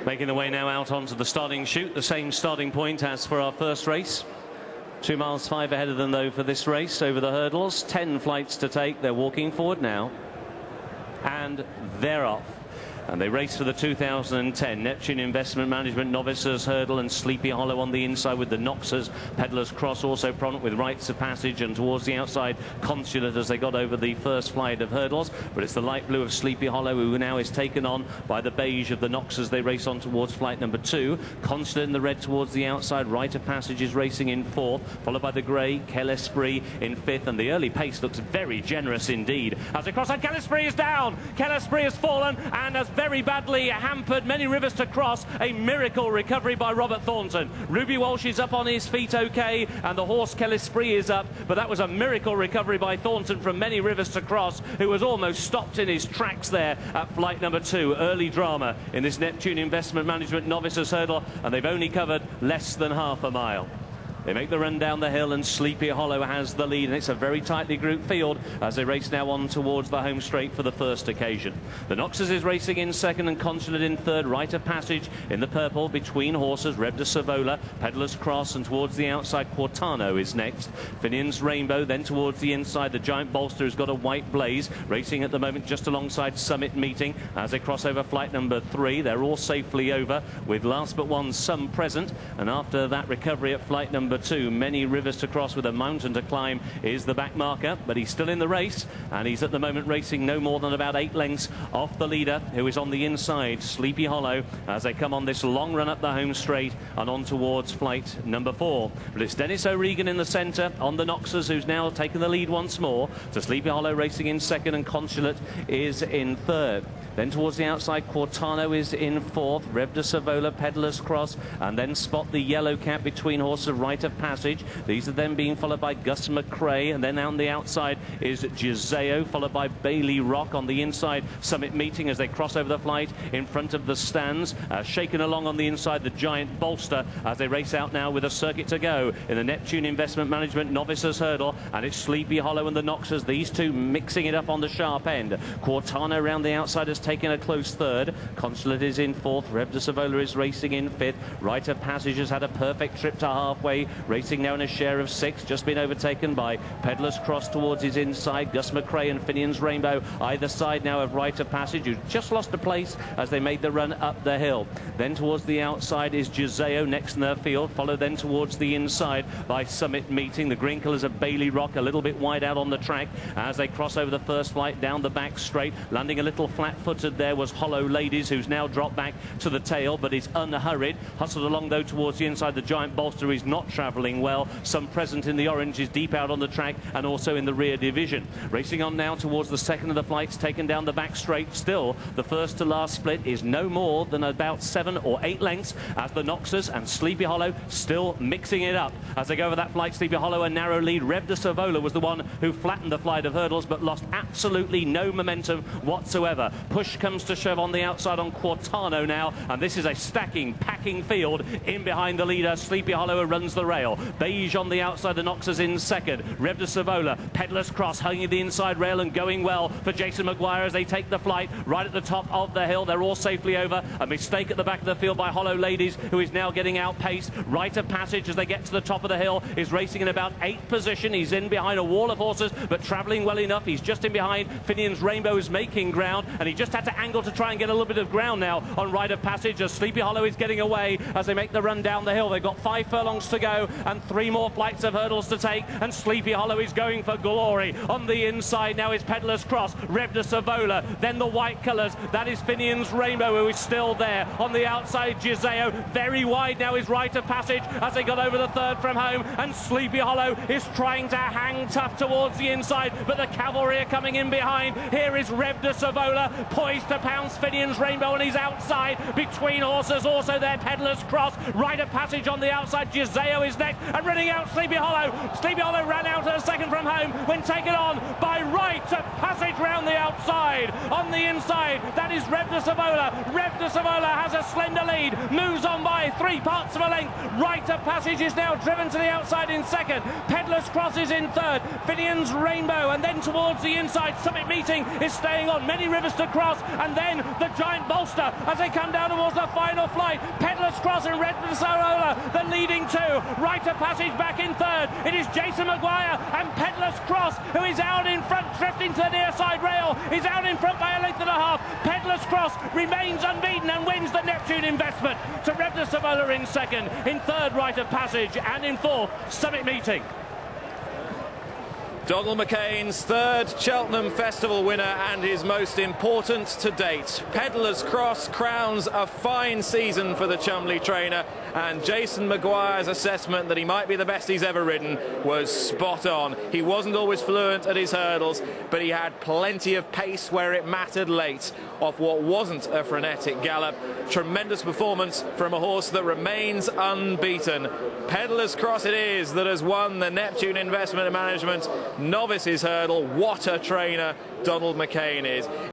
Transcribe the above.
Making the way now out onto the starting chute, the same starting point as for our first race. 2 miles 5 ahead of them though for this race over the hurdles. 10 flights to take. They're walking forward now. And they're off. And they race for the 2010 Neptune Investment Management Novices Hurdle and Sleepy Hollow on the inside with the Noxers. Peddler's Cross also prominent with rites of passage, and towards the outside Consulate as they got over the first flight of hurdles. But it's the light blue of Sleepy Hollow who now is taken on by the beige of the Noxers. They race on towards flight number 2. Consulate in the red towards the outside. Rite of Passage is racing in 4th, followed by the grey Quel Esprit in 5th, and the early pace looks very generous indeed. As they cross, and Quel Esprit is down. Quel Esprit has fallen and has very badly hampered many rivers to cross. A miracle recovery by Robert Thornton. Ruby Walsh is up on his feet okay, and the horse Quel Esprit is up, but that was a miracle recovery by Thornton from many rivers to cross, who was almost stopped in his tracks there at flight number 2. Early drama in this Neptune Investment Management Novices Hurdle, and they've only covered less than half a mile. They make the run down the hill, and Sleepy Hollow has the lead, and it's a very tightly grouped field as they race now on towards the home straight for the first occasion. The Noxers is racing in 2nd and Consulate in 3rd. Rite of Passage in the purple between horses. Rev de Savola, Peddler's Cross, and towards the outside Quartano is next. Finian's Rainbow, then towards the inside the Giant Bolster has got a white blaze, racing at the moment just alongside Summit Meeting as they cross over flight number 3. They're all safely over with last but one some present, and after that recovery at flight number 2, many rivers to cross with a mountain to climb is the back marker, but he's still in the race, and he's at the moment racing no more than about 8 lengths off the leader, who is on the inside, Sleepy Hollow, as they come on this long run up the home straight and on towards flight number 4. But it's Dennis O'Regan in the centre on the Noxers, who's now taken the lead once more, to Sleepy Hollow racing in 2nd, and Consulate is in 3rd. Then towards the outside, Quartano is in 4th, Rev de Savola, Peddler's Cross, and then spot the yellow cap between horses of Rite of Passage. These are then being followed by Gus McRae, and then on the outside is Giseo, followed by Bailey Rock. On the inside, Summit Meeting as they cross over the flight in front of the stands. Shaken along on the inside, the Giant Bolster as they race out now with a circuit to go in the Neptune Investment Management Novices Hurdle, and it's Sleepy Hollow and the Noxers, these two mixing it up on the sharp end. Quartano around the outside has taken a close 3rd. Consulate is in 4th. Rev de Savola is racing in 5th. Rite of Passage has had a perfect trip to halfway, racing now in a share of 6, just been overtaken by Peddler's Cross towards his inside. Gus McRae and Finian's Rainbow either side now of Rite of Passage, who just lost a place as they made the run up the hill. Then towards the outside is Giseo next in their field, followed then towards the inside by Summit Meeting. The green colours of Bailey Rock a little bit wide out on the track as they cross over the first flight down the back straight. Landing a little flat-footed there was Hollow Ladies, who's now dropped back to the tail but is unhurried. Hustled along though towards the inside, the Giant Bolster is not travelling well. Some present in the orange is deep out on the track and also in the rear division. Racing on now towards the second of the flights, taken down the back straight. Still, the first to last split is no more than about 7 or 8 lengths as the Noxers and Sleepy Hollow still mixing it up. As they go over that flight, Sleepy Hollow a narrow lead. Rev de Savola was the one who flattened the flight of hurdles but lost absolutely no momentum whatsoever. Push comes to shove on the outside on Quartano now, and this is a stacking, packing field in behind the leader, Sleepy Hollow, who runs the rail. Beige on the outside, the Noxers in 2nd. Rev de Savola, Peddler's Cross hugging the inside rail and going well for Jason Maguire as they take the flight right at the top of the hill. They're all safely over. A mistake at the back of the field by Hollow Ladies, who is now getting outpaced. Rite of Passage as they get to the top of the hill is racing in about 8th position. He's in behind a wall of horses but travelling well enough. He's just in behind. Finian's Rainbow is making ground, and he just had to angle to try and get a little bit of ground now on Rite of Passage as Sleepy Hollow is getting away as they make the run down the hill. They've got 5 furlongs to go and 3 more flights of hurdles to take, and Sleepy Hollow is going for glory. On the inside now is Peddler's Cross, Rev de Savola, then the white colours, that is Finian's Rainbow, who is still there. On the outside, Giseo, very wide now is Rite of Passage as they got over the 3rd from home, and Sleepy Hollow is trying to hang tough towards the inside, but the cavalry are coming in behind. Here is Rev de Savola, poised to pounce Finian's Rainbow, and he's outside between horses. Also there, Peddler's Cross, Rite of Passage on the outside. Giseo is next and running out Sleepy Hollow. Sleepy Hollow ran out at a 2nd from home when taken on by Rite of Passage round the outside. On the inside, that is Rev de Savola. Rev de Savola has a slender lead, moves on by 3 parts of a length. Rite of Passage is now driven to the outside in 2nd. Peddler's Cross is in 3rd. Finian's Rainbow, and then towards the inside, Summit Meeting is staying on. Many rivers to cross. Cross, and then the giant bolster as they come down towards the final flight. Peddler's Cross and Red Sarola, the leading two. Rite of Passage back in third. It is Jason Maguire and Peddler's Cross who is out in front, drifting to the near side rail. He's out in front by a length and a half. Peddler's Cross remains unbeaten and wins the Neptune investment. To Red Sarola in second, in third Rite of Passage, and in fourth Summit Meeting. Donald McCain's third Cheltenham Festival winner and his most important to date. Peddler's Cross crowns a fine season for the Cheltenham trainer, and Jason Maguire's assessment that he might be the best he's ever ridden was spot on. He wasn't always fluent at his hurdles, but he had plenty of pace where it mattered late off what wasn't a frenetic gallop. Tremendous performance from a horse that remains unbeaten. Peddler's Cross it is that has won the Neptune Investment Management Novices hurdle. What a trainer Donald McCain is.